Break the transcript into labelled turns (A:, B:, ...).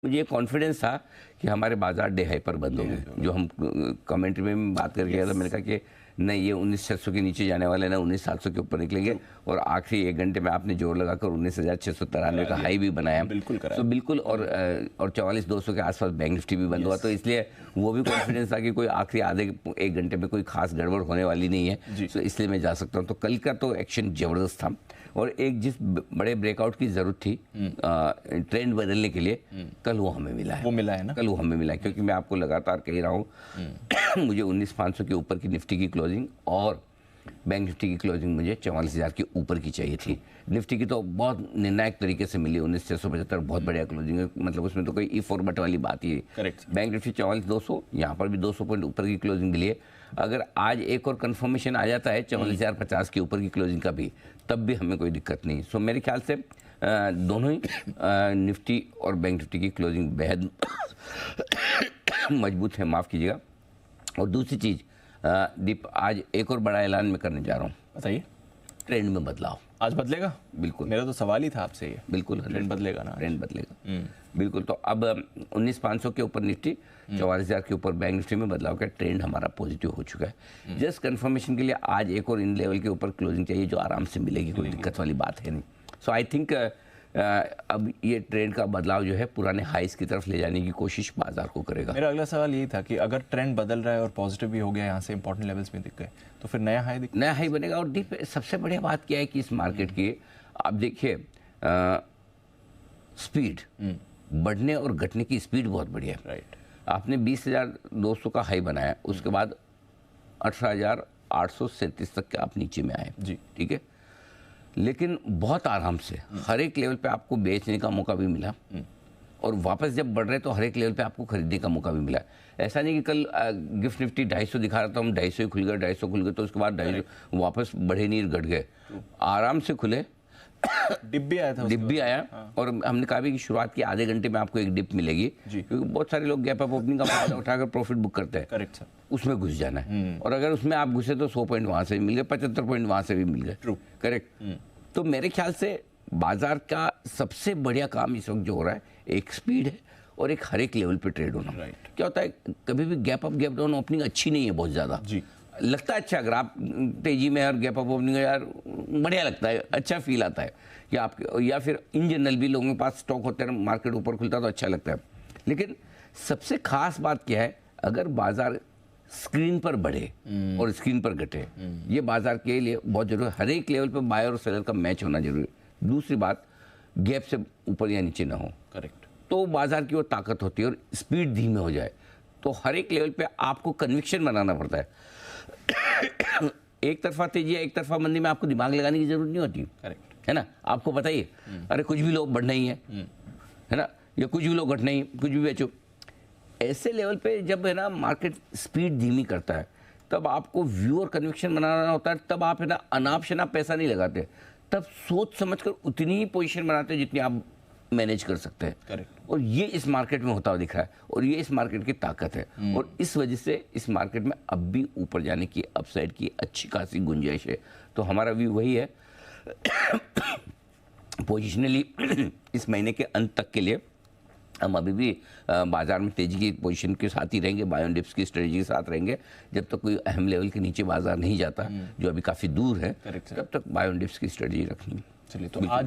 A: मुझे कॉन्फिडेंस था कि हमारे बाजार डे हाई पर बंद होंगे। जो हम कमेंट्री में बात करके गया था, मैंने कहा कि नहीं, ये 19,600 के नीचे जाने वाले ना 19,700 के ऊपर निकलेंगे। और आखिरी 1 घंटे में आपने जोर लगाकर 19,693 का हाई भी बनाया।
B: बिल्कुल
A: तो बिल्कुल। और 44,200 के आसपास बैंक निफ्टी भी बंद हुआ। तो इसलिए वो भी कॉन्फिडेंस था कि कोई आखिरी आधे 1 घंटे में कोई खास गड़बड़ होने वाली नहीं है। तो इसलिए मैं जा सकता हूँ। तो कल का तो एक्शन जबरदस्त था। और एक जिस बड़े ब्रेकआउट की जरूरत थी ट्रेंड बदलने के लिए, कल वो हमें मिला है।
B: वो मिला है ना?
A: कल वो हमें मिला है, क्योंकि मैं आपको लगातार कह रहा हूँ मुझे 19,500 के ऊपर की निफ्टी की क्लोजिंग और बैंक निफ्टी की क्लोजिंग मुझे 44,000 के ऊपर की चाहिए थी। निफ्टी की तो बहुत निर्णायक तरीके से मिली, 19,675 बहुत बढ़िया क्लोजिंग है। मतलब उसमें तो कोई इफ और बट वाली बात ही है।
B: करेक्ट।
A: बैंक निफ्टी 44,200, यहाँ पर भी 200 पॉइंट ऊपर की क्लोजिंग मिली है। अगर आज एक और कंफर्मेशन आ जाता है 44,050 के ऊपर की क्लोजिंग का भी, तब भी हमें कोई दिक्कत नहीं। सो मेरे ख्याल से दोनों ही निफ्टी और बैंक निफ्टी की क्लोजिंग बेहद मजबूत है, माफ़ कीजिएगा। और दूसरी चीज़ दीप, आज एक और बड़ा ऐलान मैं करने जा रहा हूँ।
B: बताइए।
A: ट्रेंड में बदलाव
B: आज बदलेगा?
A: बिल्कुल।
B: मेरा तो सवाल ही था आपसे ये।
A: बिल्कुल
B: ट्रेंड बदलेगा ना?
A: ट्रेंड बदलेगा बिल्कुल। तो अब 19,500 के ऊपर निफ्टी, 44,000 के ऊपर बैंक निफ्टी में बदलाव का ट्रेंड हमारा पॉजिटिव हो चुका है। जस्ट कंफर्मेशन के लिए आज एक और इन लेवल के ऊपर क्लोजिंग चाहिए, जो आराम से मिलेगी, कोई दिक्कत वाली बात है नहीं। सो आई थिंक अब ये ट्रेंड का बदलाव जो है पुराने हाइस की तरफ ले जाने की कोशिश बाजार को करेगा।
B: मेरा अगला सवाल यही था कि अगर ट्रेंड बदल रहा है और पॉजिटिव भी हो गया, यहाँ से इंपॉर्टेंट लेवल्स भी दिख गए, तो फिर नया हाई
A: बनेगा। और डीप सबसे बढ़िया बात क्या है कि इस मार्केट की आप देखिए, स्पीड बढ़ने और घटने की स्पीड बहुत बढ़िया है।
B: राइट।
A: आपने 20,200 का हाई बनाया, उसके बाद 18,837 तक के आप नीचे में आए
B: जी,
A: ठीक है। लेकिन बहुत आराम से हर एक लेवल पे आपको बेचने का मौका भी मिला, और वापस जब बढ़ रहे तो हर एक लेवल पे आपको खरीदने का मौका भी मिला। ऐसा नहीं कि कल गिफ्ट निफ्टी 250 दिखा रहा था, हम 250 ही खुल गए, 250 खुल गए, तो उसके बाद 250 वापस बढ़े नहीं, घट गए, आराम से खुले।
B: डिप भी आया था,
A: डिप भी आया। और हमने कहा भी कि शुरुआत के आधे घंटे में आपको एक डिप मिलेगी, क्योंकि बहुत सारे लोग गैप अप ओपनिंग का फायदा उठाकर प्रॉफिट बुक करते हैं।
B: Correct sir.
A: उसमें घुस जाना है, और अगर उसमें आप घुसे तो 100 पॉइंट वहां से भी मिल गए, 75 पॉइंट वहां से भी मिल गए।
B: ट्रू।
A: करेक्ट। तो मेरे ख्याल से बाजार का सबसे बढ़िया काम इस वक्त जो हो रहा है, एक स्पीड है और एक हर एक लेवल पे ट्रेड होना। क्या होता है, कभी भी gap up gap down opening अच्छी नहीं है बहुत ज़्यादा
B: जी।
A: लगता है अच्छा, अगर आप तेजी में और गैप अप ओपनिंग यार बढ़िया लगता है, अच्छा फील आता है कि आपके, या फिर इन जनरल भी लोगों के पास स्टॉक होते हैं, मार्केट ऊपर खुलता तो अच्छा लगता है। लेकिन सबसे खास बात क्या है, अगर बाजार स्क्रीन पर बढ़े और स्क्रीन पर घटे, ये बाजार के लिए बहुत जरूरी है। हर एक लेवल पर बायर और सेलर का मैच होना जरूरी है। दूसरी बात, गैप से ऊपर या नीचे ना हो।
B: करेक्ट।
A: तो बाजार की वो ताकत होती है। और स्पीड धीमे हो जाए तो हर एक लेवल पे आपको कन्विक्शन बनाना पड़ता है। एक तरफा तेजी या एक तरफा मंदी में आपको दिमाग लगाने की जरूरत नहीं होती।
B: करेक्ट
A: है ना, आपको पता ही है, अरे कुछ भी लो बढ़ना ही है ना, या कुछ भी लो घटना ही, कुछ भी बेचो। ऐसे लेवल पे जब है ना मार्केट स्पीड धीमी करता है, तब आपको व्यू और कन्विक्शन बनाना होता है। तब आप है ना अनाप शनाप पैसा नहीं लगाते, तब सोच समझकर उतनी ही पोजीशन बनाते हैं जितनी आप मैनेज कर सकते हैं।
B: करेक्ट।
A: और ये इस मार्केट में होता हुआ दिख रहा है, और ये इस मार्केट की ताकत है। और इस वजह से इस मार्केट में अब भी ऊपर जाने की, अपसाइड की अच्छी खासी गुंजाइश है। तो हमारा व्यू वही है, पोजिशनली इस महीने के अंत तक के लिए हम अभी भी बाजार में तेजी की पोजीशन के साथ ही रहेंगे, बाय ऑन डिप्स की स्ट्रेटजी के साथ रहेंगे। जब तक कोई अहम लेवल के नीचे बाजार नहीं जाता, जो अभी काफ़ी दूर है, तब तक बाय ऑन डिप्स की स्ट्रेटजी रखनी।
B: चलिए, तो आज